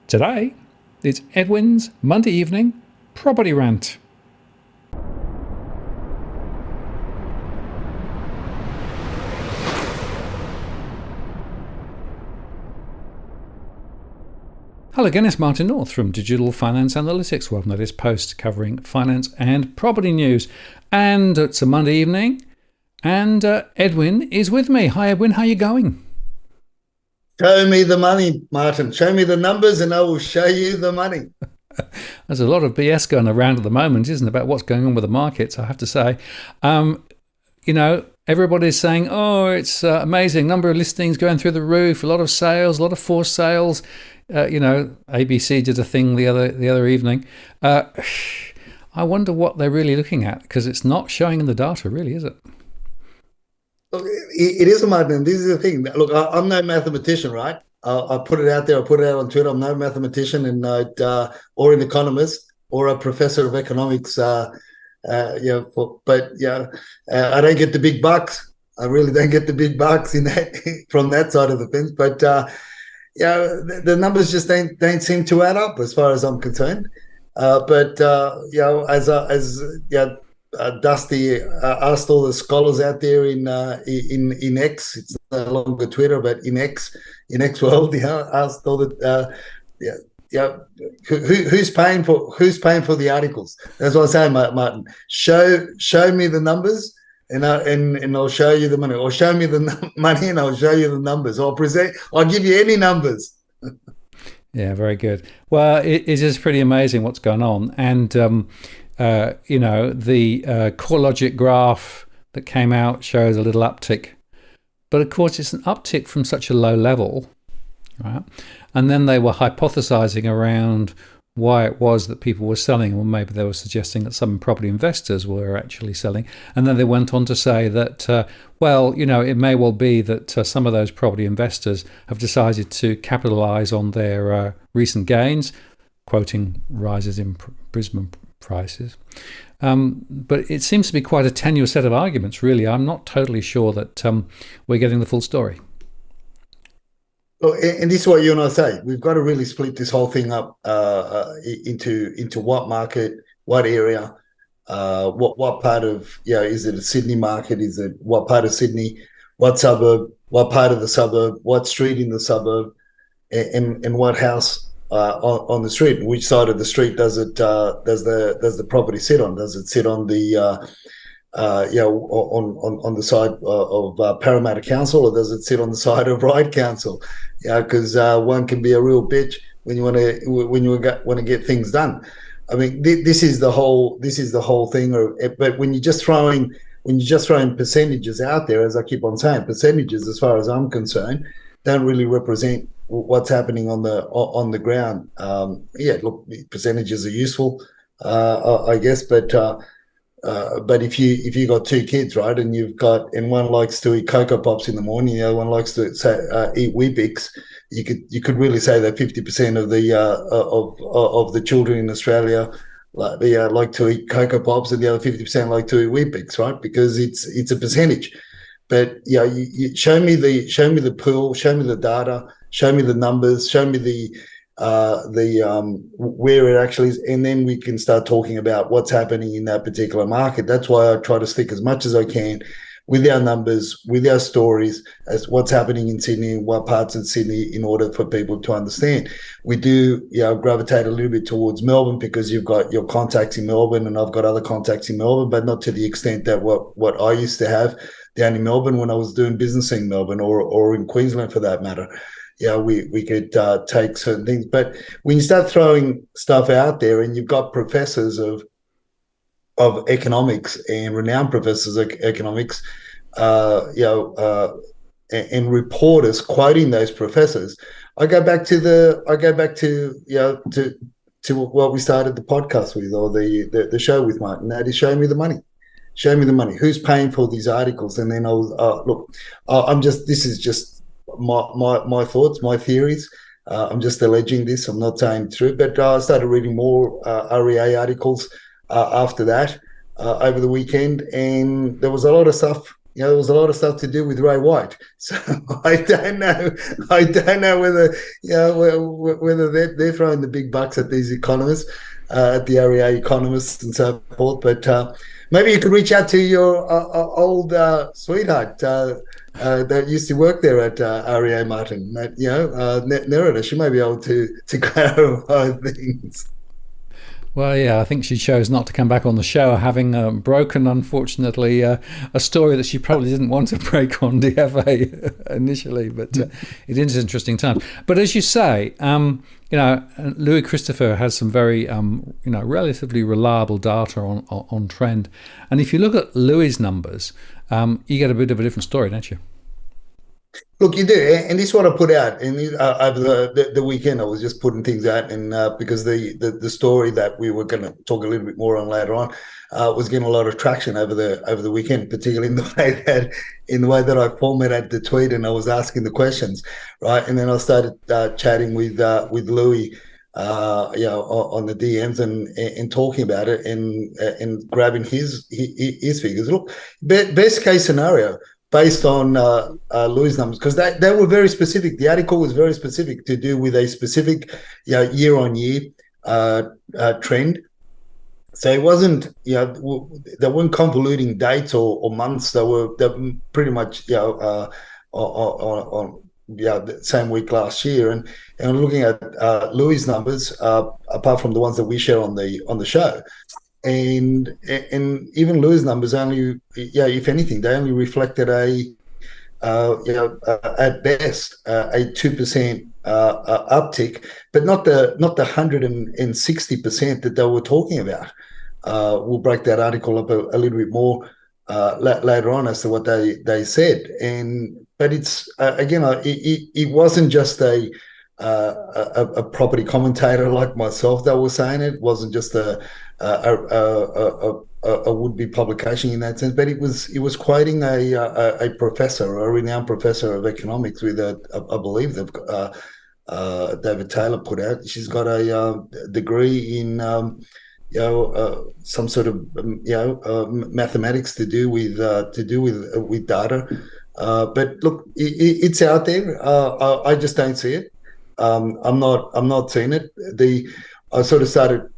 Today, it's Edwin's Monday evening property rant. Hello again, it's Martin North from Digital Finance Analytics. Welcome to this post covering finance and property news. And it's a Monday evening, and Edwin is with me. Hi Edwin, how are you going? Show me the money, Martin. Show me the numbers and I will show you the money. There's a lot of BS going around at the moment, isn't it, about what's going on with the markets, I have to say. Everybody's saying, oh, it's amazing. Number of listings going through the roof, a lot of sales, a lot of forced sales. ABC did a thing the other evening. I wonder what they're really looking at, because it's not showing in the data, really, is it? Look, it is a Martin. This is the thing. Look, I'm no mathematician, right? I put it out there. I put it out on Twitter. I'm no mathematician or an economist or a professor of economics. I don't get the big bucks. I really don't get the big bucks in that from that side of the fence. But the numbers just don't seem to add up as far as I'm concerned. Dusty asked all the scholars out there in X. It's no longer Twitter, but in X world, asked all the who's paying for the articles. That's what I'm saying, Martin. Show me the numbers, and I'll show you the money. Or show me the money, and I'll show you the numbers. I'll give you any numbers. Yeah, very good. Well, it is pretty amazing what's going on, and the CoreLogic graph that came out shows a little uptick, but of course it's an uptick from such a low level, right? And then they were hypothesizing around why it was that people were selling, or maybe they were suggesting that some property investors were actually selling. And then they went on to say that, it may well be that some of those property investors have decided to capitalize on their recent gains, quoting rises in Brisbane prices. But it seems to be quite a tenuous set of arguments, really. I'm not totally sure that we're getting the full story. Well, and this is what you and I say. We've got to really split this whole thing up into what market, what area, what part of, is it a Sydney market? Is it what part of Sydney? What suburb? What part of the suburb? What street in the suburb? And what house on the street? Which side of the street does the property sit on? Does it sit on the on the side of Parramatta Council, or does it sit on the side of Ryde Council? Because one can be a real bitch when you want to get things done. I mean, this is the whole thing. But when you're just throwing percentages out there, as I keep on saying, percentages, as far as I'm concerned, don't really represent what's happening on the ground. Look, percentages are useful, I guess, but if you got two kids, right, and one likes to eat Cocoa Pops in the morning, the other one likes to eat Weet-Bix, you could really say that 50% of the children in Australia like to eat Cocoa Pops, and the other 50% like to eat Weet-Bix, right? Because it's a percentage. But you show me the pool, show me the data, show me the numbers, show me the where it actually is, and then we can start talking about what's happening in that particular market. That's why I try to stick as much as I can with our numbers, with our stories, as what's happening in Sydney, what parts of Sydney, in order for people to understand. We do gravitate a little bit towards Melbourne because you've got your contacts in Melbourne, and I've got other contacts in Melbourne, but not to the extent that what I used to have down in Melbourne when I was doing business in Melbourne, or in Queensland for that matter. We could take certain things. But when you start throwing stuff out there, and you've got professors of economics and renowned professors of economics, and reporters quoting those professors, I go back to what we started the podcast with, or the show with, Martin. That is, show me the money. Show me the money. Who's paying for these articles? And then this is just my thoughts, my theories. I'm just alleging this. I'm not saying it's true, but I started reading more REA articles after that over the weekend, and there was a lot of stuff there was a lot of stuff to do with Ray White. So I don't know. I don't know whether whether they're throwing the big bucks at these economists, at the REA economists and so forth. But maybe you could reach out to your old sweetheart that used to work there at REA, Martin. Nerida. She may be able to clarify things. Well, yeah, I think she chose not to come back on the show, having broken, unfortunately, a story that she probably didn't want to break on DFA initially. But it is an interesting time. But as you say, Louis Christopher has some very, relatively reliable data on trend. And if you look at Louis' numbers, you get a bit of a different story, don't you? Look, you do, and this is what I put out. And over the weekend, I was just putting things out, and because the story that we were going to talk a little bit more on later on was getting a lot of traction over the weekend, particularly in the way that I formatted the tweet, and I was asking the questions, right? And then I started chatting with Louis, on the DMs and talking about it and grabbing his figures. Look, best case scenario, based on Louis' numbers, because they were very specific. The article was very specific to do with a specific year-on-year trend. So it wasn't, they weren't convoluting dates or months. They were pretty much, on the same week last year. And looking at Louis' numbers, apart from the ones that we share on the show. And even Louis' numbers only, if anything, they only reflected at best a 2% uptick, but not the 160% that they were talking about. We'll break that article up a little bit more later on as to what they said. But it's again, it wasn't just a property commentator like myself that was saying it. It wasn't just a would-be publication in that sense, but it was quoting a professor, a renowned professor of economics with I believe David Taylor put out. She's got a degree in some sort of mathematics to do with data. But look, it's out there. I just don't see it. I'm not seeing it. I sort of started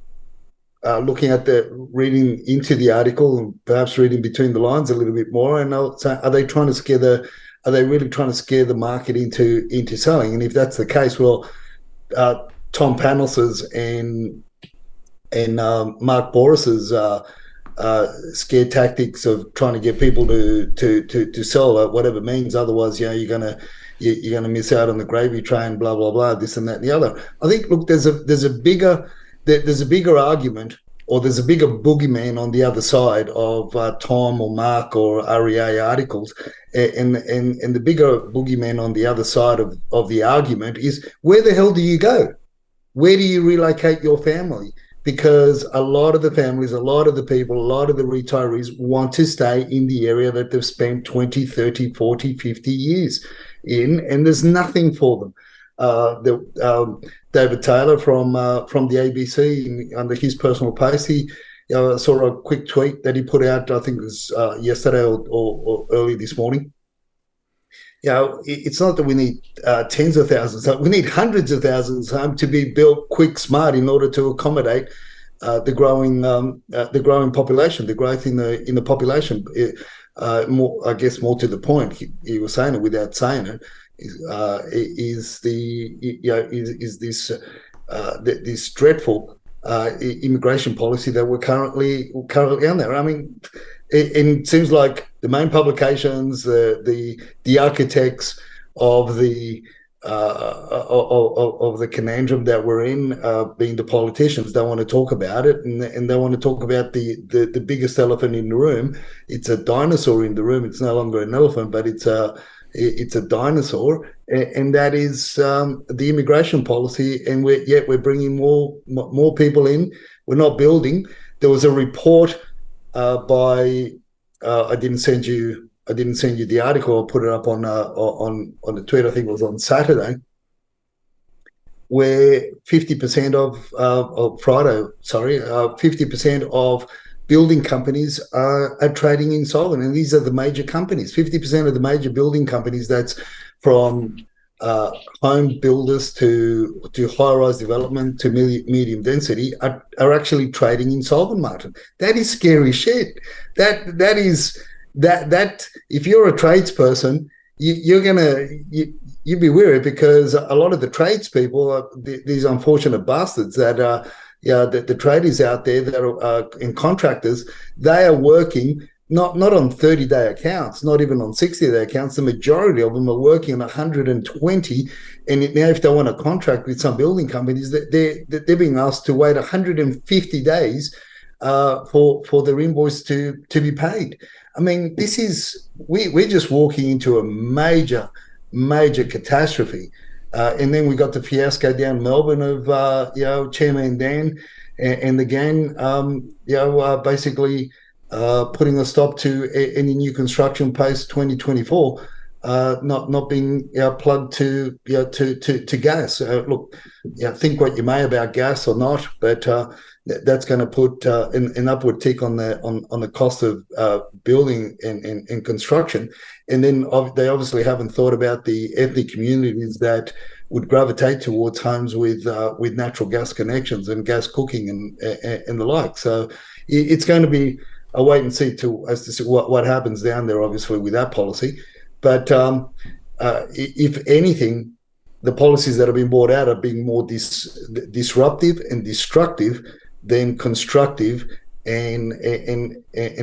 looking at reading into the article and perhaps reading between the lines a little bit more. And I'll say, are they really trying to scare the market into selling? And if that's the case, well, Tom Panels's and Mark Boris's scare tactics of trying to get people to sell at whatever means. Otherwise, you're gonna miss out on the gravy train. Blah blah blah. This and that and the other. I think. Look, there's a bigger argument, or there's a bigger boogeyman on the other side of Tom or Mark or REA articles, and the bigger boogeyman on the other side of the argument is, where the hell do you go? Where do you relocate your family? Because a lot of the families, a lot of the people, a lot of the retirees want to stay in the area that they've spent 20, 30, 40, 50 years in, and there's nothing for them. David Taylor from the ABC, under his personal post, he saw a quick tweet that he put out, I think it was yesterday or early this morning. It's not that we need tens of thousands. We need hundreds of thousands to be built quick, smart, in order to accommodate the growing population, the growth in the population. More to the point, he was saying it without saying it. Is this dreadful immigration policy that we're currently on there? I mean, it seems like the main publications, the architects of the conundrum that we're in, being the politicians, don't want to talk about it, and they want to talk about the biggest elephant in the room. It's a dinosaur in the room. It's no longer an elephant, but it's a dinosaur, and that is the immigration policy. And we're bringing more people in. We're not building. There was a report by I didn't send you the article. I put it up on the tweet. I think it was on Saturday, where 50% of Friday. 50% of building companies are trading insolvent, and these are the major companies. 50% of the major building companies, that's from home builders to high-rise development to medium density, are actually trading insolvent, Martin. That is scary shit. That if you're a tradesperson, you'd be worried, because a lot of the tradespeople are these unfortunate bastards that are, the tradies out there that are in contractors. They are working not on 30-day accounts, not even on 60-day accounts. The majority of them are working on 120. And now, if they want a contract with some building companies, they're being asked to wait 150 days for their invoice to be paid. I mean, we're just walking into a major catastrophe. And then we got the fiasco down in Melbourne of Chairman Dan and the gang, basically putting a stop to any new construction post 2024, not being plugged to gas. Look, think what you may about gas or not, but that's going to put an upward tick on the cost of building and construction. And then they obviously haven't thought about the ethnic communities that would gravitate towards homes with natural gas connections and gas cooking and the like. So it's going to be a wait and see as to see what happens down there, obviously, with that policy. But if anything, the policies that have been brought out are being more disruptive and destructive than constructive, and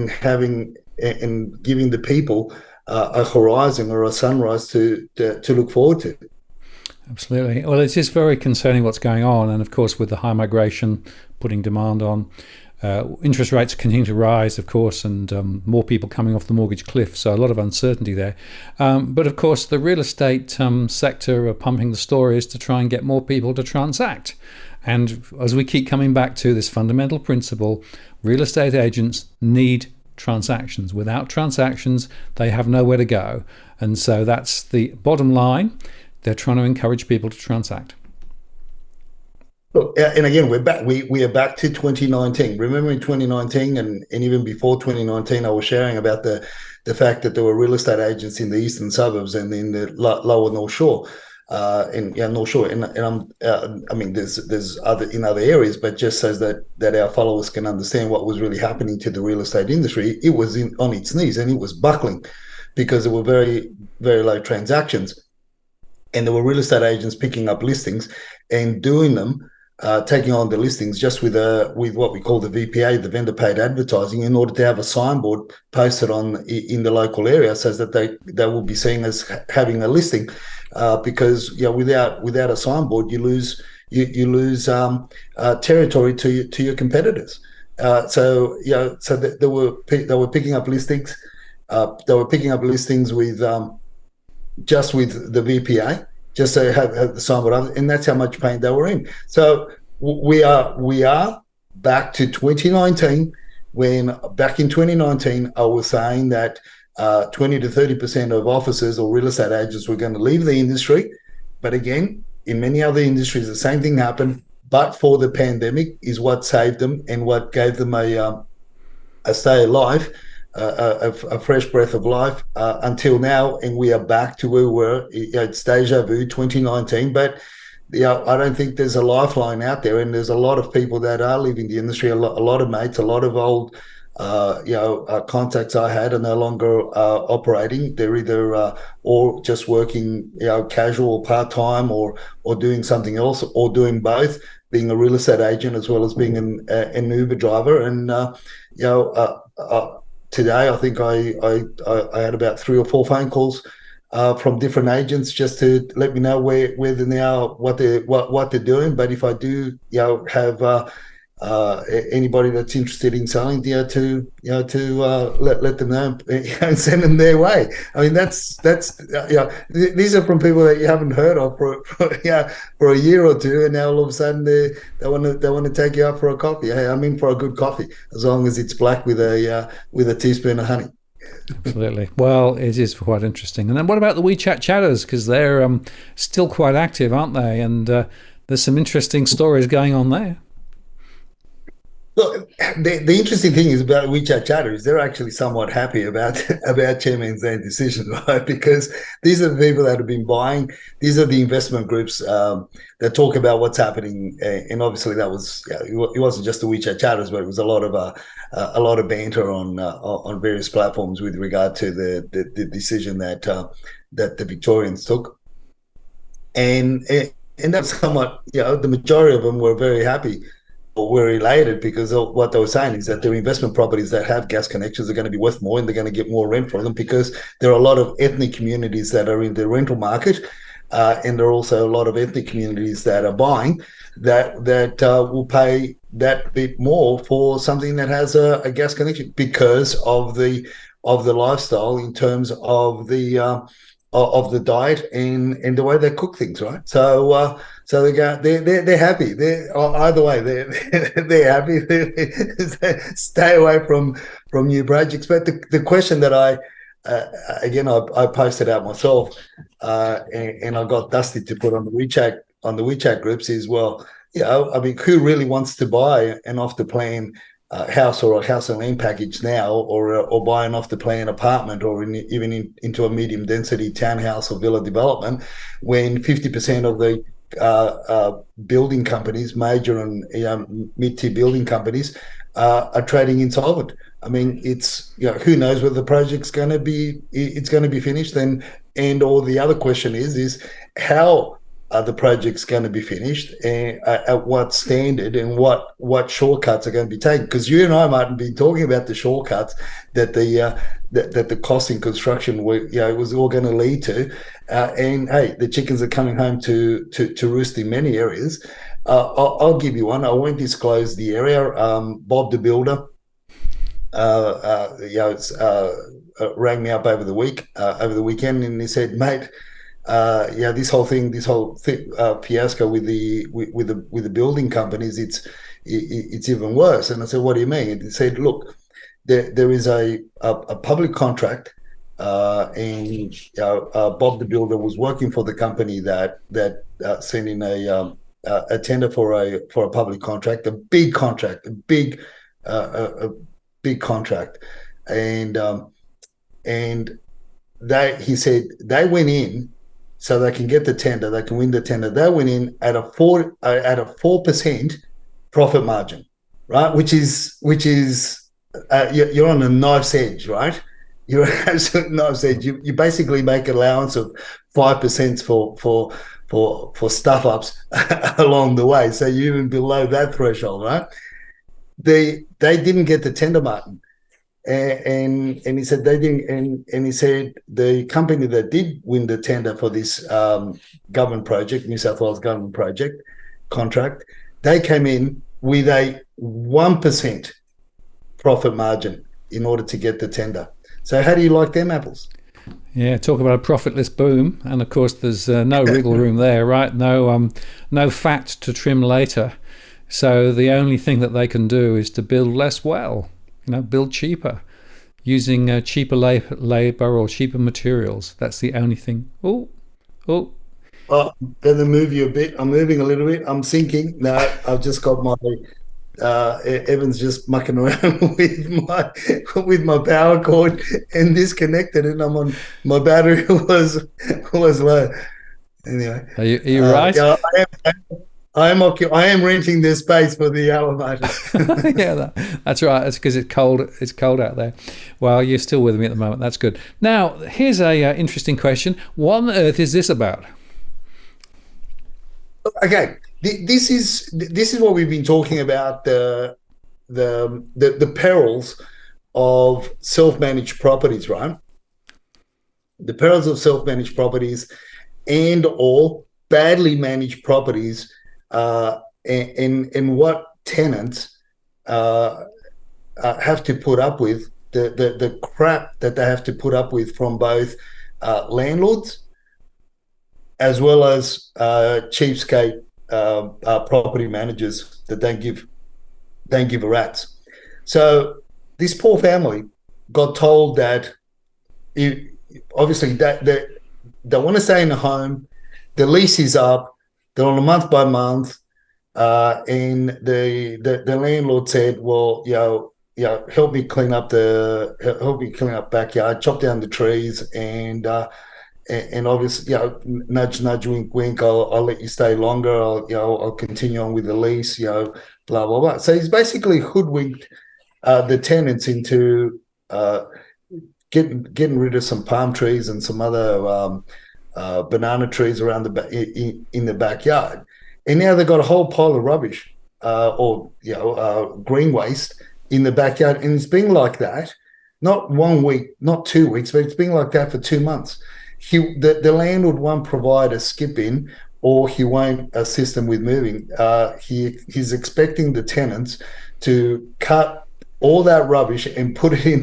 having and giving the people a horizon or a sunrise to look forward to. Absolutely. Well, it's just very concerning what's going on, and of course, with the high migration putting demand on. Interest rates continue to rise, of course, and more people coming off the mortgage cliff, so a lot of uncertainty there. But of course, the real estate sector are pumping the stories to try and get more people to transact. And as we keep coming back to this fundamental principle, real estate agents need transactions. Without transactions, they have nowhere to go. And so that's the bottom line. They're trying to encourage people to transact. Look, and again, we're back. We are back to 2019. Remember in 2019 and even before 2019, I was sharing about the fact that there were real estate agents in the eastern suburbs and in the lower North Shore, North Shore. And I mean, there's other in other areas, but just so that our followers can understand what was really happening to the real estate industry, it was on its knees and it was buckling because there were very, very low transactions, and there were real estate agents picking up listings and doing them. Taking on the listings just with what we call the VPA, the vendor paid advertising, in order to have a signboard posted in the local area, so that they will be seen as having a listing. Because without a signboard, you lose territory to your competitors. So they were picking up listings. They were picking up listings with just with the VPA. Just so have the signboard, and that's how much pain they were in. So we are back to 2019, when back in 2019 I was saying that 20 to 30% of officers or real estate agents were going to leave the industry. But again, in many other industries, the same thing happened. But for the pandemic is what saved them and what gave them a stay alive. A fresh breath of life until now, and we are back to where we were. It's deja vu, 2019, but I don't think there's a lifeline out there, and there's a lot of people that are leaving the industry. A lot of mates, a lot of old contacts I had are no longer operating. They're either or just working casual, part-time, or doing something else, or doing both, being a real estate agent as well as being an Uber driver. And today, I think I had about 3 or 4 phone calls from different agents just to let me know where they're now, what they're doing. But if I do, have anybody that's interested in selling, to let them know and send them their way. I mean, that's these are from people that you haven't heard of for a year or two, and now all of a sudden they want to take you out for a coffee. Hey, I'm in for a good coffee, as long as it's black with a teaspoon of honey. Absolutely. Well, it is quite interesting. And then what about the WeChat Chatters? Because they're still quite active, aren't they? And there's some interesting stories going on there. Look, the interesting thing is about WeChat Chatter is they're actually somewhat happy about Chairman Zane's decision, right? Because these are the people that have been buying. These are the investment groups that talk about what's happening, and obviously that was it wasn't just the WeChat Chatters, but it was a lot of banter on various platforms with regard to the decision that the Victorians took, and that's somewhat the majority of them were very happy, were elated, because what they were saying is that their investment properties that have gas connections are going to be worth more, and they're going to get more rent from them, because there are a lot of ethnic communities that are in the rental market, and there are also a lot of ethnic communities that are buying that will pay that bit more for something that has a gas connection, because of the lifestyle, in terms of the diet and the way they cook things, right? So they're happy. Either way, they're happy. They stay away from new projects. But the question that I posted out myself, and I got Dusty to put on the WeChat groups is, well, I mean, who really wants to buy an off the plan house or a house and land package now, or buy an off the plan apartment, or even into a medium density townhouse or villa development, when 50% of the building companies, major and mid-tier building companies, are trading insolvent. I mean, it's who knows whether the project's going to be finished, and or the other question is how are the projects going to be finished, and at what standard, and what shortcuts are going to be taken? Because you and I might have been talking about the shortcuts that the cost in construction was all going to lead to, and hey, the chickens are coming home to roost in many areas. I'll give you one. I won't disclose the area. Bob the Builder, rang me up over the weekend, and he said, mate, this whole fiasco with the building companies, it's even worse. And I said, what do you mean? And he said, look, there is a public contract, and Bob the Builder was working for the company that sent in a tender for a public contract, a big contract, a big contract, and he said they went in so they can get the tender, they can win the tender. They went in at a 4% profit margin, right? Which is you're on a knife's edge, right? You're an absolute knife's edge. You basically make an allowance of 5% for stuff ups along the way. So you're even below that threshold, right? They didn't get the tender, Martin. And he said they didn't, and he said the company that did win the tender for this government project, New South Wales government project contract, they came in with a 1% profit margin in order to get the tender. So how do you like them apples? Yeah, talk about a profitless boom, and of course there's no wriggle room there, right? No fat to trim later. So the only thing that they can do is to build less well. Build cheaper, using cheaper labor or cheaper materials. That's the only thing. Oh. I'm going to move you a bit. I'm moving a little bit. I'm sinking. No, I've just got my Evan's just mucking around with my power cord and disconnected, and my battery was low. Anyway, are you right? Yeah, I am renting this space for the elevator. Yeah, that's right. That's because it's cold. It's cold out there. Well, you're still with me at the moment. That's good. Now, here's a interesting question. What on earth is this about? Okay, this is what we've been talking about, the perils of self-managed properties, right? The perils of self-managed properties and or badly managed properties. And what tenants have to put up with, the crap that they have to put up with from both landlords as well as cheapskate property managers that don't give a rat's. So this poor family got told that obviously that they want to stay in the home, the lease is up, they're on a month by month, and the landlord said, "Well, help me clean up backyard, chop down the trees, and obviously, nudge, nudge, wink, wink. I'll let you stay longer. I'll continue on with the lease. Blah blah blah." So he's basically hoodwinked the tenants into getting rid of some palm trees and some other banana trees around in the backyard, and now they've got a whole pile of rubbish or green waste in the backyard, and it's been like that not 1 week, not 2 weeks, but it's been like that for 2 months. The landlord won't provide a skip in, or he won't assist them with moving. He's expecting the tenants to cut all that rubbish and put it in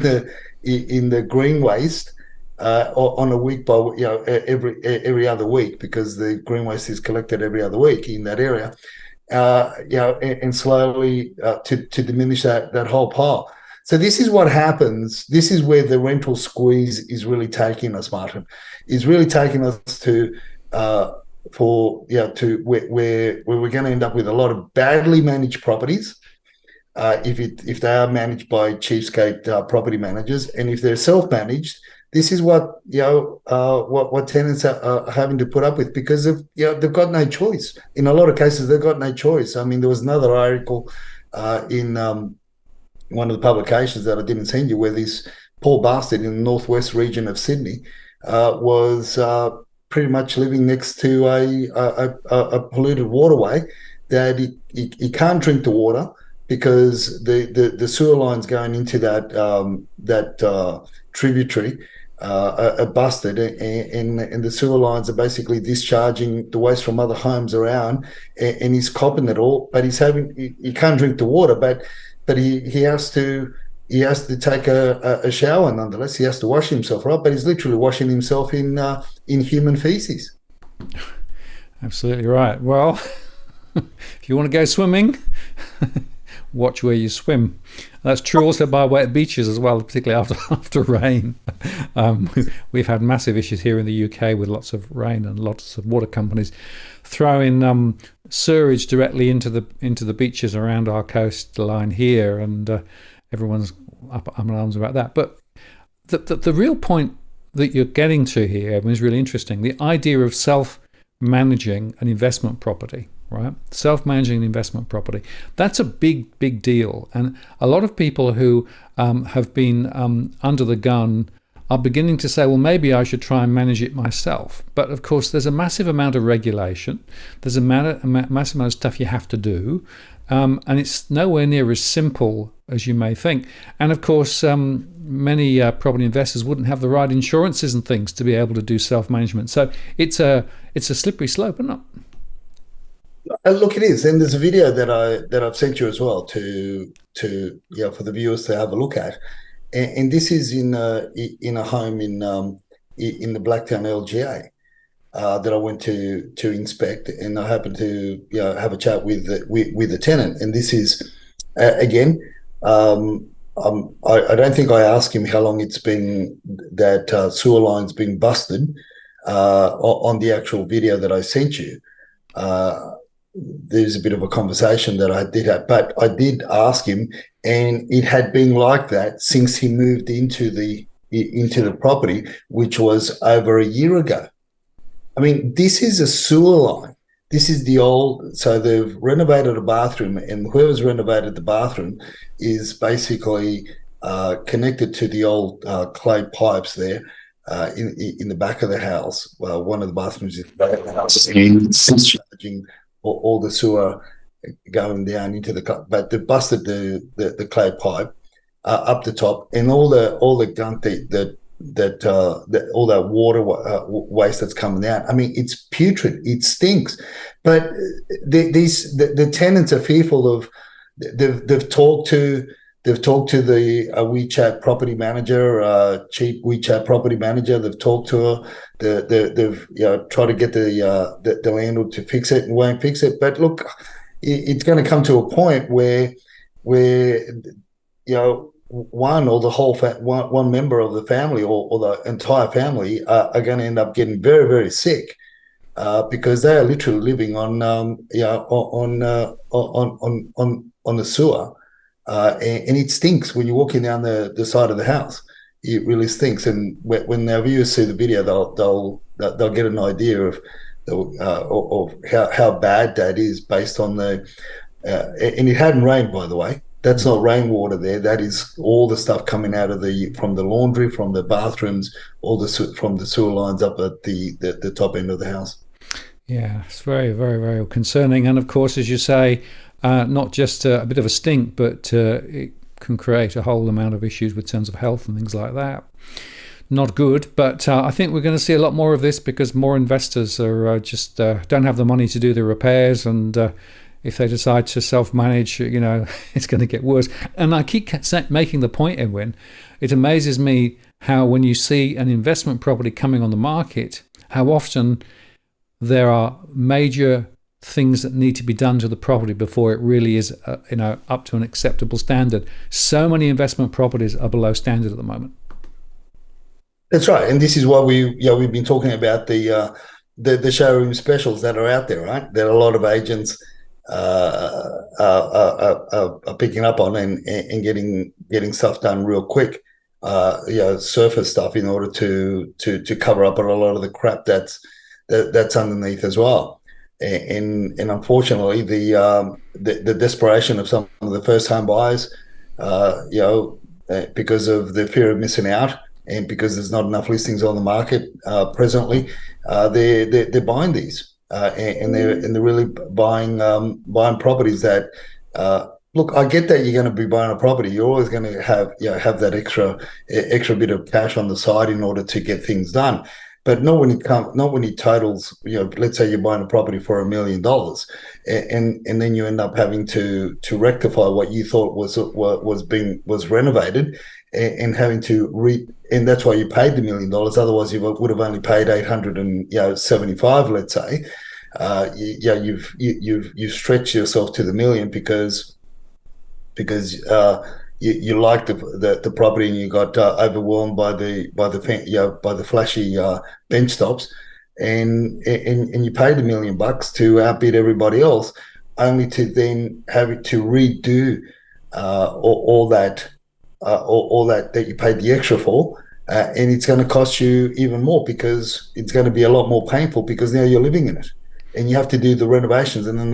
the green waste on a week by every other week, because the green waste is collected every other week in that area. And slowly to diminish that whole pile. So this is what happens. This is where the rental squeeze is really taking us, Martin. Is really taking us to where we're going to end up with a lot of badly managed properties, if they are managed by cheapskate property managers, and if they're self-managed, this is what what tenants are having to put up with, because they've got no choice. In a lot of cases, they've got no choice. I mean, there was another article in one of the publications that I didn't send you, where this poor bastard in the northwest region of Sydney was pretty much living next to a polluted waterway that he can't drink the water because the sewer lines going into that tributary are busted, and the sewer lines are basically discharging the waste from other homes around, and he's copping it all. But he can't drink the water, but he has to take a shower nonetheless. He has to wash himself, right? But he's literally washing himself in human feces. Absolutely right. Well, if you want to go swimming, watch where you swim. That's true also by wet beaches as well, particularly after rain. We've had massive issues here in the UK with lots of rain, and lots of water companies throwing sewage directly into the beaches around our coastline here, and everyone's up in arms about that. But the real point that you're getting to here, Edwin, is really interesting. The idea of self-managing an investment property. Right, self-managing an investment property. That's a big deal, and a lot of people who have been under the gun are beginning to say, well, maybe I should try and manage it myself. But of course, there's a massive amount of regulation. There's a massive amount of stuff you have to do, and it's nowhere near as simple as you may think. And of course, many property investors wouldn't have the right insurances and things to be able to do self-management. So it's a slippery slope, isn't it? Look, it is, and there's a video that I've sent you as well to for the viewers to have a look at, and this is in a home in the Blacktown LGA that I went to inspect, and I happened to have a chat with the tenant, and this is again. I don't think I asked him how long it's been that sewer line's been busted on the actual video that I sent you. There's a bit of a conversation that I did have, but I did ask him, and it had been like that since he moved into the property, which was over a year ago. I mean, this is a sewer line. This is the old, so they've renovated a bathroom, and whoever's renovated the bathroom is basically connected to the old clay pipes there in the back of the house. Well, one of the bathrooms is in the back of the house, and discharging all the sewer going down into the, but they busted the clay pipe up the top, and all the gunk all that water waste that's coming out. I mean, it's putrid. It stinks. But the tenants are fearful of. They've talked to the WeChat property manager, cheap WeChat property manager. They've talked to her. They've tried to get the landlord to fix it and won't fix it. But look, it's going to come to a point where one or the whole member of the family or the entire family are going to end up getting very, very sick because they are literally living on on the sewer, and it stinks when you're walking down the side of the house. It really stinks, and when our viewers see the video, they'll get an idea of how bad that is based on the. And it hadn't rained, by the way. That's not rainwater there. That is all the stuff coming out of from the laundry, from the bathrooms, from the sewer lines up at the top end of the house. Yeah, it's very, very, very concerning. And of course, as you say, not just a bit of a stink, but it can create a whole amount of issues with terms of health and things like that. Not good, but I think we're going to see a lot more of this because more investors are just don't have the money to do the repairs, and if they decide to self-manage, it's going to get worse. And I keep making the point, Edwin, it amazes me how when you see an investment property coming on the market, how often there are major things that need to be done to the property before it really is, up to an acceptable standard. So many investment properties are below standard at the moment. That's right, and this is why we've been talking about the showroom specials that are out there, right? That a lot of agents are picking up on and getting stuff done real quick, surface stuff in order to cover up on a lot of the crap that's underneath as well. And unfortunately, the desperation of some of the first home buyers, because of the fear of missing out, and because there's not enough listings on the market presently, they're buying these. And they're really buying properties that look. I get that you're going to be buying a property. You're always going to have that extra bit of cash on the side in order to get things done. But not when it totals. Let's say you're buying a property for $1 million, and then you end up having to rectify what you thought was renovated, and having to and that's why you paid the $1 million. Otherwise, you would have only paid 875, let's say. You've stretched yourself to the million because you liked the property, and you got overwhelmed by the flashy bench tops, and you paid $1 million to outbid everybody else, only to then have it to redo all that you paid the extra for, and it's going to cost you even more because it's going to be a lot more painful because now you're living in it, and you have to do the renovations, and then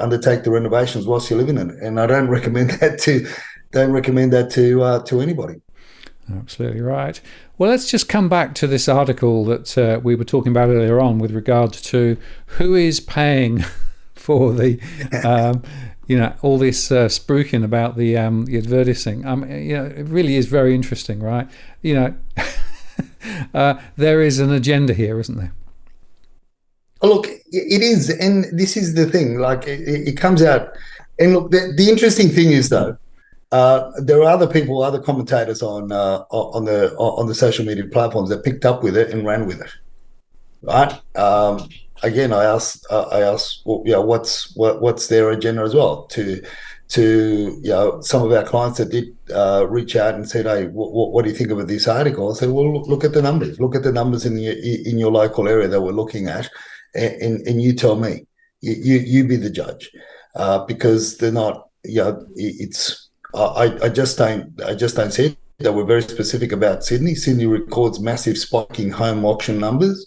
undertake the renovations whilst you're living in it. And I don't recommend that to anybody. Absolutely right. Well, let's just come back to this article that we were talking about earlier on with regard to who is paying for the all this spruiking about the advertising. It really is very interesting, right? There is an agenda here, isn't there? Look, it is, and this is the thing. Like it comes out, and look, the interesting thing is though, there are other commentators on the social media platforms that picked up with it and ran with it, right? Again, I asked, what's their agenda as well? To some of our clients that did reach out and said, hey, what do you think of this article? I said, well, look at the numbers. Look at the numbers in your local area that we're looking at, and you tell me. You be the judge, because they're not. It's. I just don't see it. That we're very specific about Sydney. Sydney records massive spiking home auction numbers.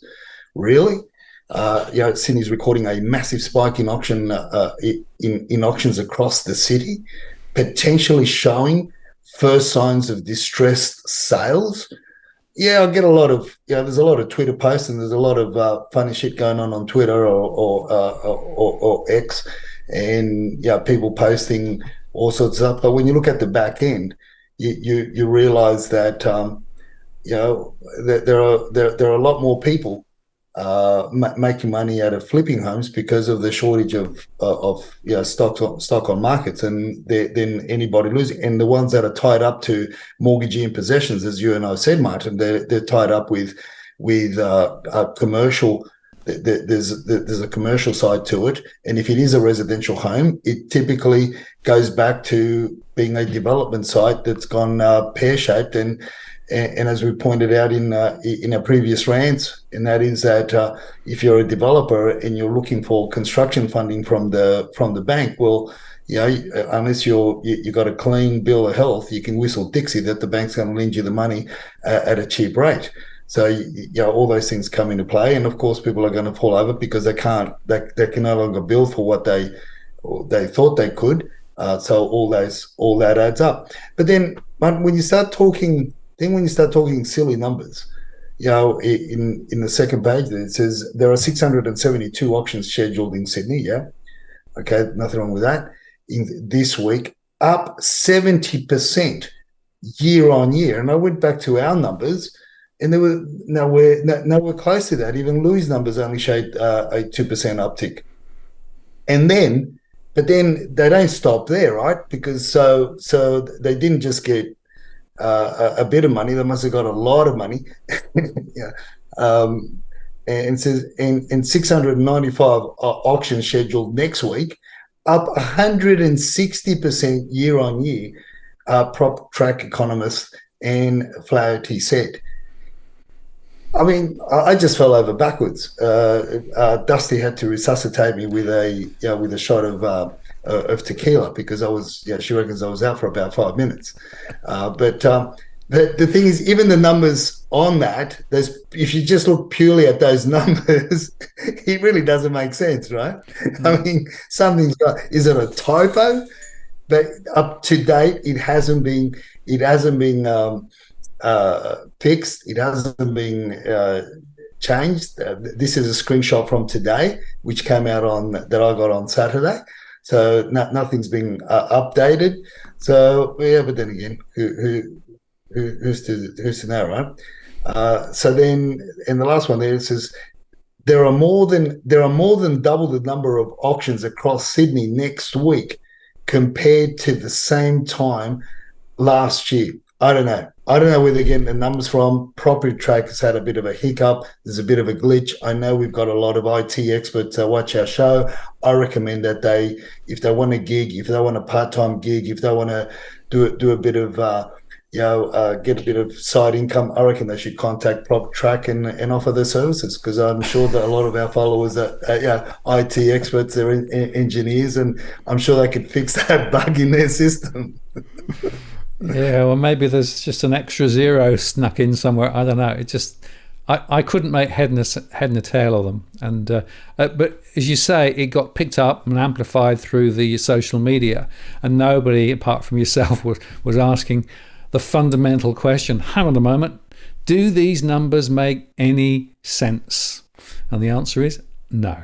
Really. Sydney's recording a massive spike in auctions across the city, potentially showing first signs of distressed sales. Yeah, I get a lot of there's a lot of Twitter posts, and there's a lot of funny shit going on Twitter or X, and people posting all sorts of stuff. But when you look at the back end, you realize that that there are a lot more people making money out of flipping homes because of the shortage of stock on markets, and then anybody losing. And the ones that are tied up to mortgagee and possessions, as you and I said, Martin, they're tied up with commercial. There's a commercial side to it, and if it is a residential home, it typically goes back to being a development site that's gone pear-shaped, and and as we pointed out in our previous rants, and that is that if you're a developer and you're looking for construction funding from the bank, well, unless you got a clean bill of health, you can whistle Dixie that the bank's going to lend you the money at a cheap rate. So all those things come into play, and of course people are going to fall over because they can no longer build for what they thought they could. So all that adds up. But then when you start talking silly numbers, in the second page there, it says there are 672 auctions scheduled in Sydney. Yeah, okay, nothing wrong with that. In this week, up 70% year on year, and I went back to our numbers. And there were nowhere close to that. Even Louis' numbers only showed a 2% uptick. But then they don't stop there, right? Because so they didn't just get a bit of money; they must have got a lot of money. Yeah. And says and 695 auctions scheduled next week, up 160% year on year. Prop track economist and Flaherty said. I mean, I just fell over backwards. Dusty had to resuscitate me with a shot of tequila because she reckons I was out for about 5 minutes. But the thing is, even the numbers on that, if you just look purely at those numbers, it really doesn't make sense, right? I mean, is it a typo? But up to date, it hasn't been fixed. It hasn't been changed. This is a screenshot from today, which came out that I got on Saturday. So nothing's been updated. So yeah, but then again, who's to know, right? So then, in the last one there, it says there are more than double the number of auctions across Sydney next week compared to the same time last year. I don't know where they're getting the numbers from. Property Track has had a bit of a hiccup. There's a bit of a glitch. I know we've got a lot of IT experts that watch our show. I recommend that if they want a gig, if they want a part-time gig, if they want to do a bit of, get a bit of side income, I reckon they should contact Property Track and offer their services, because I'm sure that a lot of our followers are IT experts, they're engineers, and I'm sure they could fix that bug in their system. Yeah, well, maybe there's just an extra zero snuck in somewhere. I don't know. It just, I couldn't make head and a tail of them. And but as you say, it got picked up and amplified through the social media, and nobody apart from yourself was asking the fundamental question: hang on a moment, do these numbers make any sense? And the answer is no.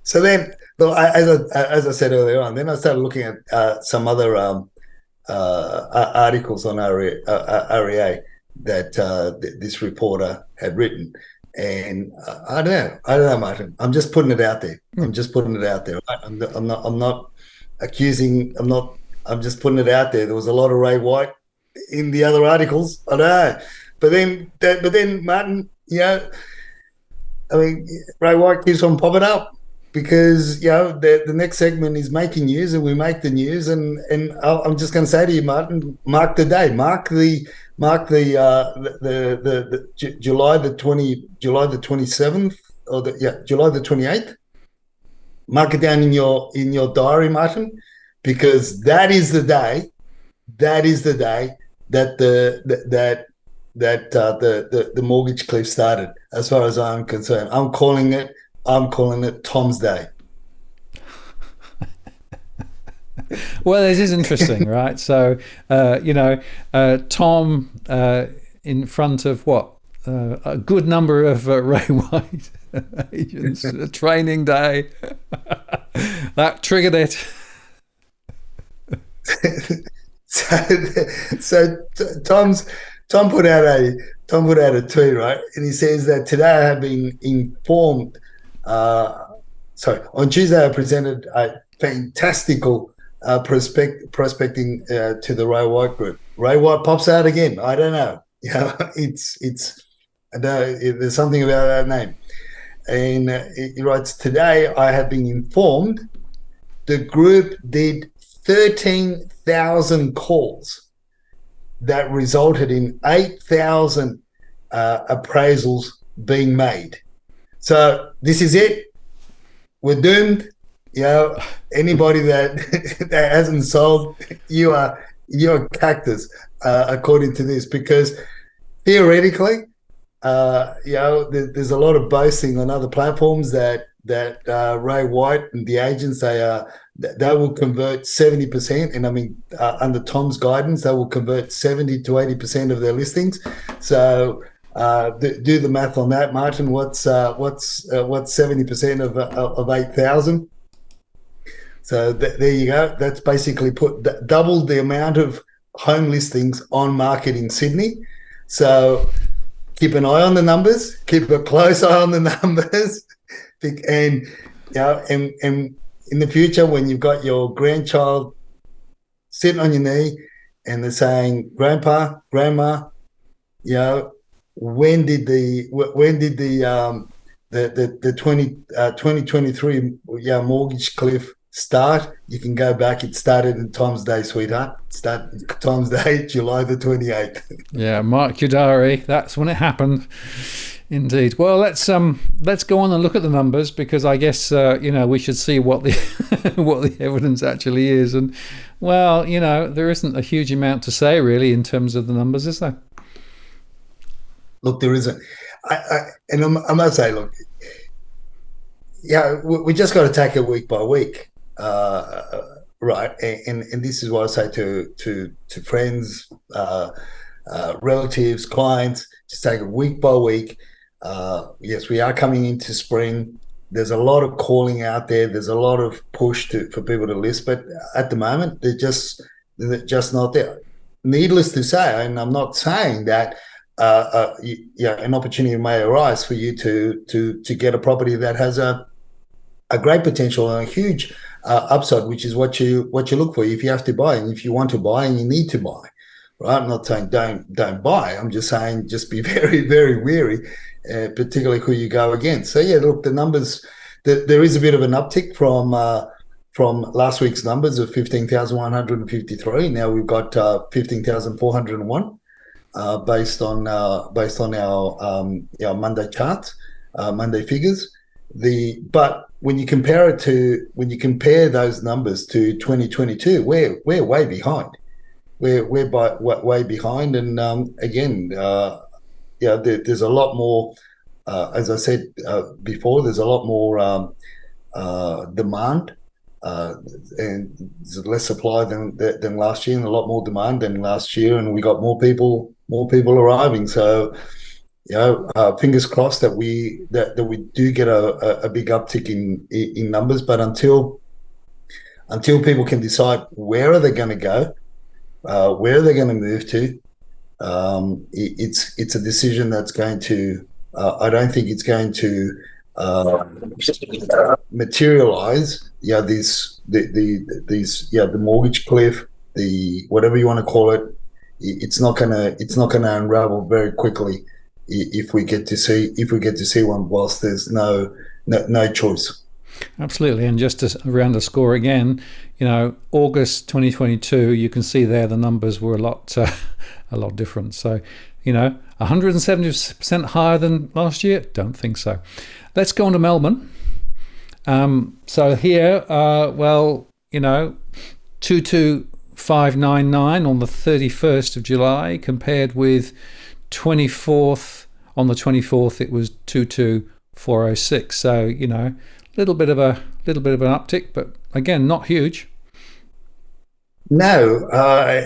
So then, well, as I said earlier on, then I started looking at some other articles on REA that this reporter had written, and I don't know, Martin. I'm just putting it out there. I'm just putting it out there. Right? I'm not accusing. I'm just putting it out there. There was a lot of Ray White in the other articles. I know, but then Martin, I mean, Ray White keeps on popping up, because the next segment is making news, and we make the news, and I'm just going to say to you, Martin, mark the day, mark the July the 27th, or July the 28th. Mark it down in your diary, Martin, because that is the day that the mortgage cliff started, as far as I'm concerned. I'm calling it Tom's Day. Well, this is interesting, right? So, Tom in front of a good number of Ray White agents, a training day. That triggered it. So Tom put out a tweet, right? And he says that today I have been informed. On Tuesday I presented a fantastical prospecting to the Ray White group. Ray White pops out again. I don't know. I know there's something about that name. And he writes, today I have been informed the group did 13,000 calls. that resulted in 8,000 appraisals being made. So this is it. We're doomed. Anybody that that hasn't sold, you're cactus, according to this, because theoretically, there's a lot of boasting on other platforms that Ray White and the agents, they will convert 70%, and I mean under Tom's guidance, they will convert 70 to 80% of their listings. So do the math on that, Martin. What's 70% of 8,000? So there you go. That's basically doubled the amount of home listings on market in Sydney. So keep an eye on the numbers. Keep a close eye on the numbers, and and in the future, when you've got your grandchild sitting on your knee and they're saying, "Grandpa, Grandma, when did the 2023 mortgage cliff start?" You can go back. It started in Tom's Day, sweetheart. Tom's Day, July the 28th. Yeah, mark your diary. That's when it happened. Indeed. Well, let's go on and look at the numbers, because I guess we should see what the what the evidence actually is. And well, there isn't a huge amount to say really in terms of the numbers, is there? Look, there isn't. I must say, look, we just got to take it week by week, right? And this is what I say to friends, relatives, clients. Just take it week by week. Yes, we are coming into spring. There's a lot of calling out there. There's a lot of push for people to list, but at the moment they're just not there. Needless to say, and I'm not saying that an opportunity may arise for you to get a property that has a great potential and a huge upside, which is what you look for if you have to buy, and if you want to buy and you need to buy. Right? I'm not saying don't buy. I'm just saying just be very, very wary, particularly who you go against. So yeah, look, the numbers. There is a bit of an uptick from last week's numbers of 15,153. Now we've got 15,401 based on our Monday charts, Monday figures. But when you compare those numbers to 2022, we're way behind. We're way behind, and again, there's a lot more. As I said before, there's a lot more demand, and there's less supply than last year, and a lot more demand than last year, and we got more people arriving. So, fingers crossed that we do get a big uptick in numbers. But until people can decide where are they going to go. Where are they going to move to? It's a decision that's going to. I don't think it's going to materialize. The mortgage cliff, the whatever you want to call it. It's not gonna unravel very quickly if we get to see one whilst there's no choice. Absolutely. And just around the score again, August 2022, you can see there the numbers were a lot different. So, 170% higher than last year? Don't think so. Let's go on to Melbourne. So here, 22599 on the 31st of July, compared with 24th. On the 24th, it was 22406. So, little bit of an uptick, but again, not huge. No,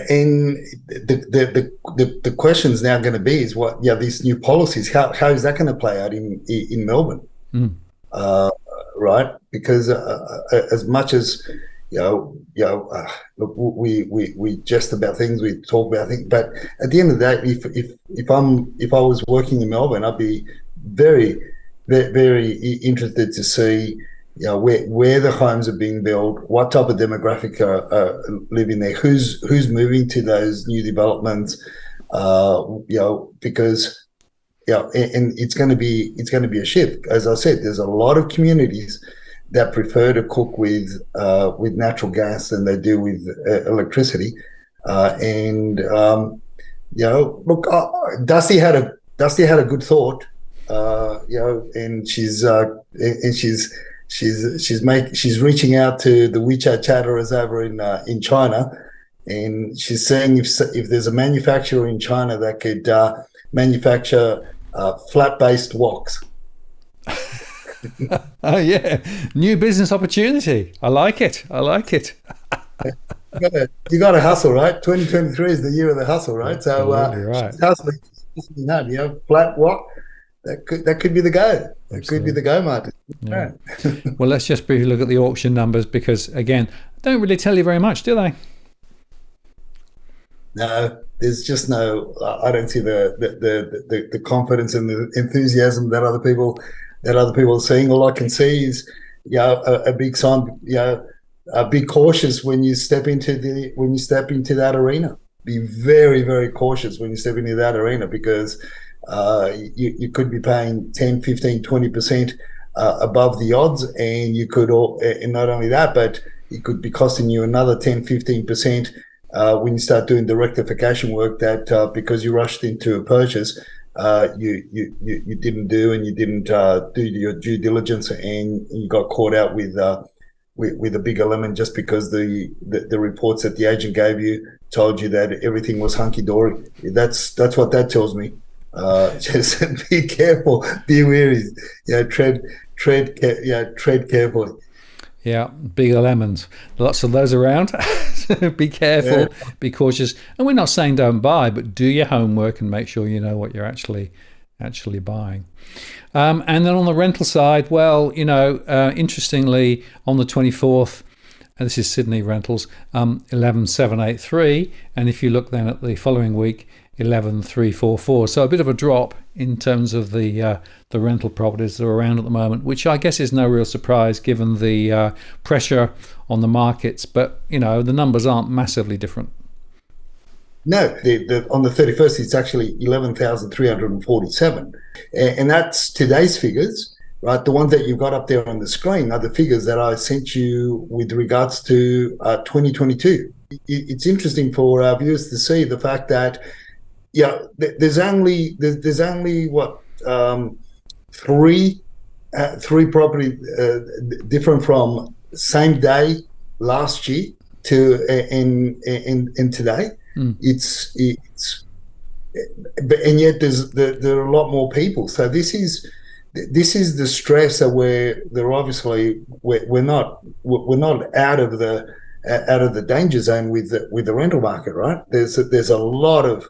and the question is now going to be is what these new policies, how is that going to play out in Melbourne, right? Because as much as look, we jest about things, we talk about things, but at the end of the day, if I was working in Melbourne, I'd be very, very, very interested to see where the homes are being built, what type of demographic are living there, who's moving to those new developments, because and it's going to be a shift. As I said, there's a lot of communities that prefer to cook with natural gas than they do with electricity, and Look, Dusty had a good thought, and she's reaching out to the WeChat chatterers over in China, and she's saying if there's a manufacturer in China that could manufacture flat-based woks. Oh yeah, new business opportunity. I like it. I like it. You got to hustle, right? 2023 is the year of the hustle, right? Absolutely right. She's hustling that, flat wok. That could be the go. That could be the go, Martin. Yeah. Well, let's just briefly look at the auction numbers because, again, don't really tell you very much, do they? No, there's just no. I don't see the confidence and the enthusiasm that other people are seeing. All I can see is, a big sign. Be cautious when you step into that arena. Be very, very cautious when you step into that arena because you could be paying 10, 15, 20% above the odds, and you could and not only that, but it could be costing you another 10, 15% when you start doing the rectification work that because you rushed into a purchase, you didn't do, and you didn't do your due diligence, and you got caught out with a bigger lemon just because the reports that the agent gave you told you that everything was hunky-dory. That's what that tells me. Just be careful, be wary. Tread carefully. Yeah, bigger lemons. Lots of those around. Be careful, be cautious. And we're not saying don't buy, but do your homework and make sure you know what you're actually buying. And then on the rental side, well, interestingly, on the 24th, and this is Sydney rentals, 11,783. And if you look then at the following week, 11,344. So a bit of a drop in terms of the rental properties that are around at the moment, which I guess is no real surprise given the pressure on the markets. But, the numbers aren't massively different. No, on the 31st, it's actually 11,347. And that's today's figures, right? The ones that you've got up there on the screen are the figures that I sent you with regards to 2022. It's interesting for our viewers to see the fact that, there's only what, three property different from same day last year to in today. It's and yet there are a lot more people. So this is the stress that we're obviously we're not out of the danger zone with the rental market, right? There's a lot of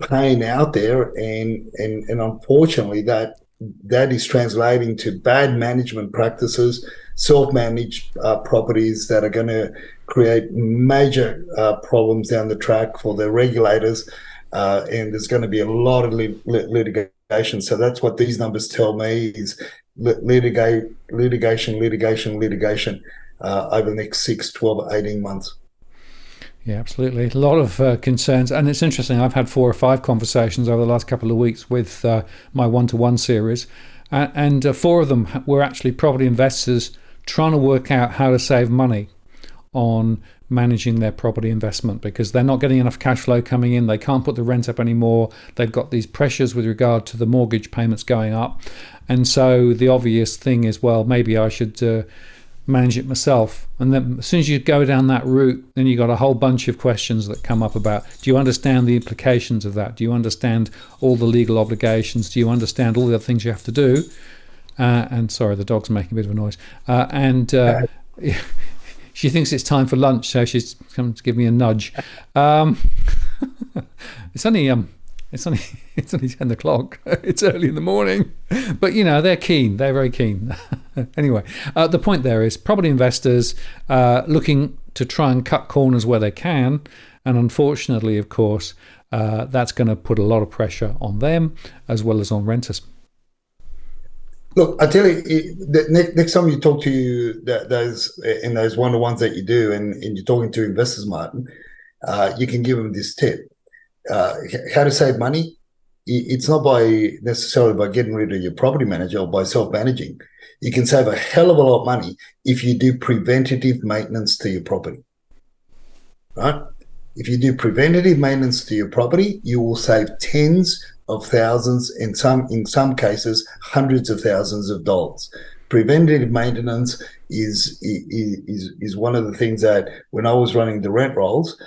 pain out there, and unfortunately that is translating to bad management practices, self-managed properties that are going to create major problems down the track for the regulators, and there's going to be a lot of litigation. So that's what these numbers tell me is litigation over the next 6, 12, 18 months. Yeah, absolutely. A lot of concerns. And it's interesting, I've had 4 or 5 conversations over the last couple of weeks with my one-to-one series. And 4 of them were actually property investors trying to work out how to save money on managing their property investment because they're not getting enough cash flow coming in. They can't put the rent up anymore. They've got these pressures with regard to the mortgage payments going up. And so the obvious thing is, well, maybe I should manage it myself. And then as soon as you go down that route, then you got a whole bunch of questions that come up about, do you understand the implications of that? Do you understand all the legal obligations? Do you understand all the other things you have to do? And sorry, the dog's making a bit of a noise. She thinks it's time for lunch, so she's come to give me a nudge. It's only 10 o'clock. It's early in the morning, but they're keen. They're very keen. Anyway, the point there is property investors looking to try and cut corners where they can, and unfortunately, of course, that's going to put a lot of pressure on them as well as on renters. Look, I tell you, next time you talk to those one-to-ones that you do, and you're talking to investors, Martin, you can give them this tip. How to save money? It's not necessarily by getting rid of your property manager or by self-managing. You can save a hell of a lot of money if you do preventative maintenance to your property, right? If you do preventative maintenance to your property, you will save tens of thousands, in some cases, hundreds of thousands of dollars. Preventative maintenance is one of the things that when I was running the rent rolls,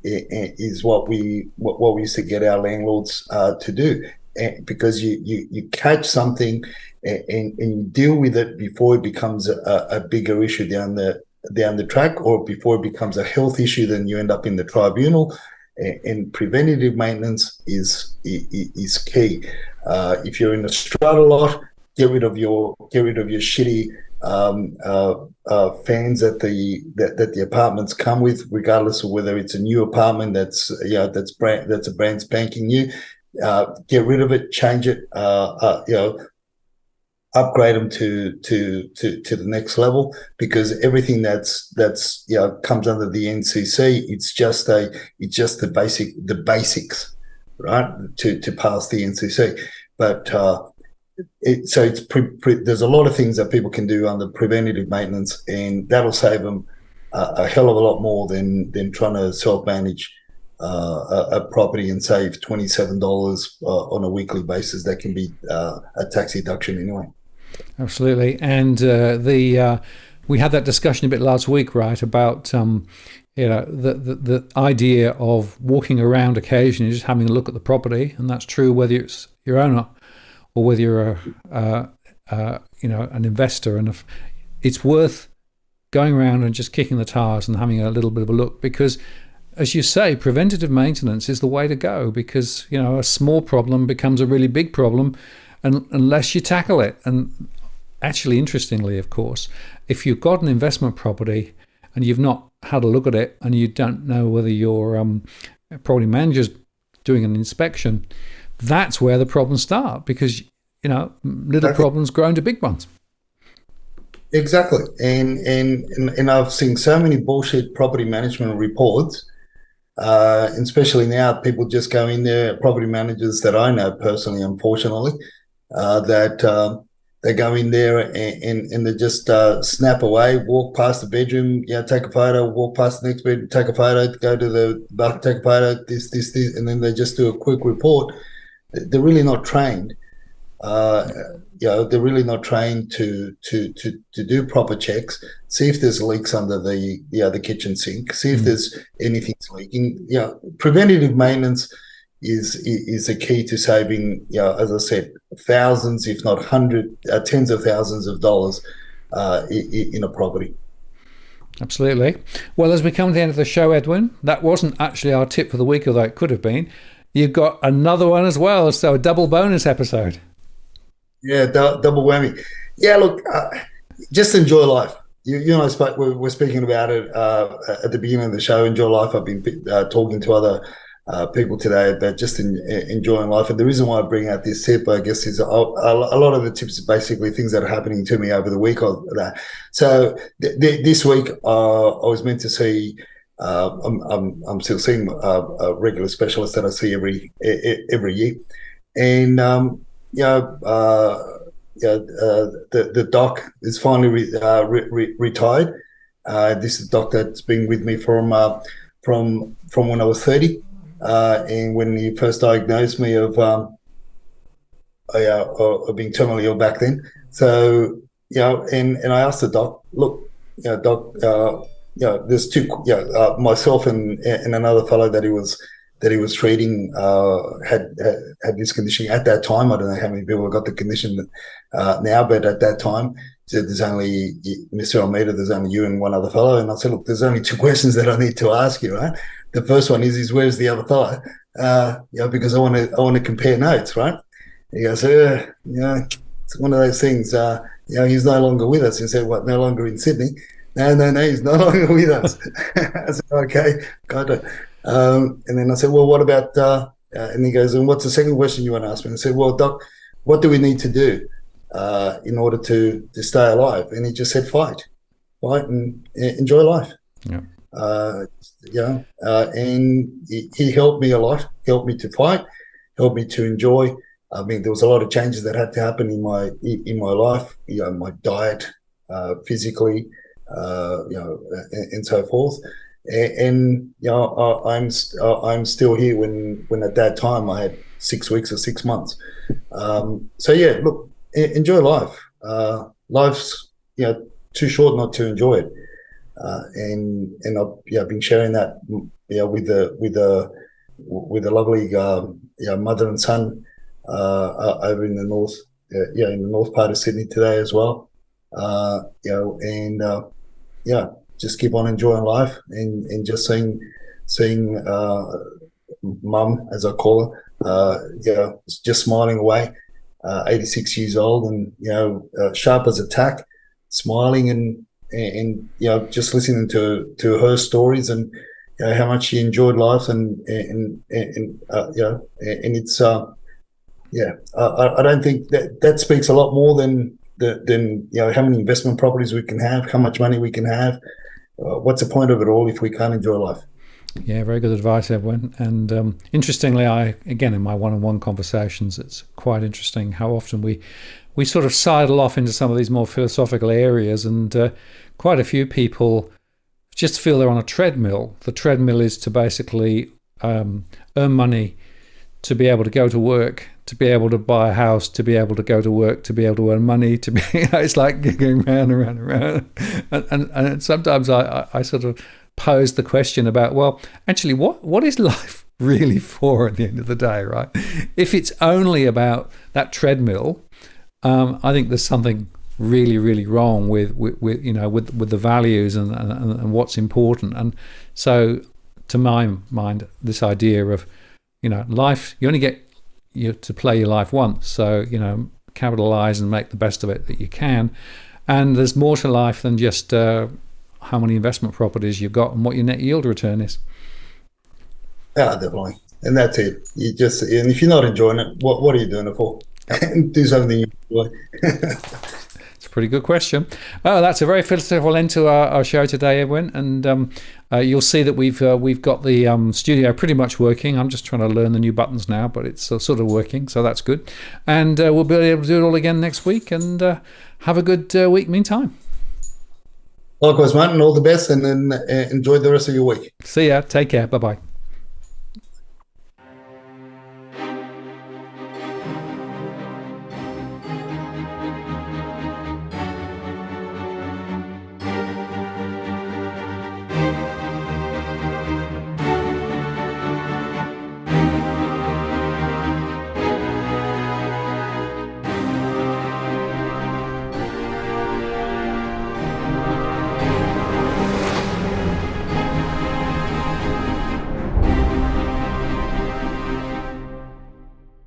is what we used to get our landlords to do, because you catch something and you deal with it before it becomes a bigger issue down the track, or before it becomes a health issue, then you end up in the tribunal. And preventative maintenance is key. If you're in a strata lot, get rid of your shitty fans that the apartments come with, regardless of whether it's a new apartment that's a brand spanking new. Get rid of it, change it, upgrade them to the next level, because everything that's comes under the NCC, it's just the basics, right, to pass the NCC. But there's a lot of things that people can do under preventative maintenance, and that'll save them a hell of a lot more than trying to self-manage a property and save $27 on a weekly basis. That can be a tax deduction anyway. Absolutely. And we had that discussion a bit last week, right, about the idea of walking around occasionally, just having a look at the property, and that's true whether it's your owner or whether you're an investor. And it's worth going around and just kicking the tires and having a little bit of a look, because, as you say, preventative maintenance is the way to go, because a small problem becomes a really big problem unless you tackle it. And actually, interestingly, of course, if you've got an investment property and you've not had a look at it, and you don't know whether your property manager's doing an inspection, that's where the problems start, because little problems grow into big ones. Exactly. And I've seen so many bullshit property management reports, and especially now, people just go in there, property managers that I know personally, unfortunately, that they go in there and they just snap away, walk past the bedroom, take a photo, walk past the next bedroom, take a photo, go to the bathroom, take a photo, this, and then they just do a quick report. They're really not trained. They're really not trained to do proper checks, see if there's leaks under the kitchen sink, see if there's anything's leaking. Preventative maintenance is the key to saving, as I said, thousands, if not tens of thousands of dollars in a property. Absolutely. Well, as we come to the end of the show, Edwin, that wasn't actually our tip for the week, although it could have been. You've got another one as well, so a double bonus episode. Yeah, double whammy. Yeah, look, just enjoy life. You and I we're speaking about it at the beginning of the show. Enjoy life. I've been talking to other people today about just enjoying life. And the reason why I bring out this tip, I guess, is a lot of the tips are basically things that are happening to me over the week or that. So this week, I was meant to see. I'm still seeing a regular specialist that I see every year, and the doc is finally retired. This is a doc that's been with me from when I was 30, and when he first diagnosed me of being terminally ill back then. So and I asked the doc, look, doc, there's two, myself and another fellow that he was treating had this condition at that time. I don't know how many people have got the condition now, but at that time, said there's only Mr. Almeida, there's only you and one other fellow. And I said, look, there's only two questions that I need to ask you, right? The first one is where's the other fellow? Because I want to compare notes, right? He goes, it's one of those things. He's no longer with us. He said, what? No longer in Sydney? No, he's no longer with us. I said, okay, got it. And then I said, well, what about, and he goes, and what's the second question you want to ask me? And I said, well, doc, what do we need to do in order to stay alive? And he just said, fight and enjoy life. Yeah. And he helped me a lot, helped me to fight, helped me to enjoy. I mean, there was a lot of changes that had to happen in my life, my diet, physically, and so forth. And I'm still here when at that time I had 6 weeks or 6 months. So yeah, look, enjoy life. Life's too short not to enjoy it. And I've been sharing that with the lovely mother and son over in the north in the north part of Sydney today as well. Just keep on enjoying life and just seeing mum, as I call her, just smiling away. 86 years old and sharp as a tack, smiling and just listening to her stories and how much she enjoyed life and it's I don't think that speaks a lot more than how many investment properties we can have, how much money we can have. What's the point of it all if we can't enjoy life? Yeah, very good advice, Edwin. And interestingly, again in my one-on-one conversations, it's quite interesting how often we sort of sidle off into some of these more philosophical areas, and quite a few people just feel they're on a treadmill. The treadmill is to basically earn money, to be able to go to work, to be able to buy a house, to be able to go to work, to be able to earn money, to be it's like going round and round and round. And sometimes I sort of pose the question about, well, actually, what is life really for at the end of the day, right? If it's only about that treadmill, I think there's something really, really wrong with the values and what's important. And so, to my mind, this idea of life, you only get to play your life once, so capitalize and make the best of it that you can. And there's more to life than just how many investment properties you've got and what your net yield return is. Yeah, definitely. And that's it. And if you're not enjoying it, what are you doing it for? Do something you enjoy. It's a pretty good question. Oh, that's a very philosophical end to our show today, Edwin. And you'll see that we've got the studio pretty much working. I'm just trying to learn the new buttons now, but it's sort of working, so that's good. And we'll be able to do it all again next week. And have a good week meantime. Likewise, Martin. All the best, and then enjoy the rest of your week. See ya. Take care. Bye-bye.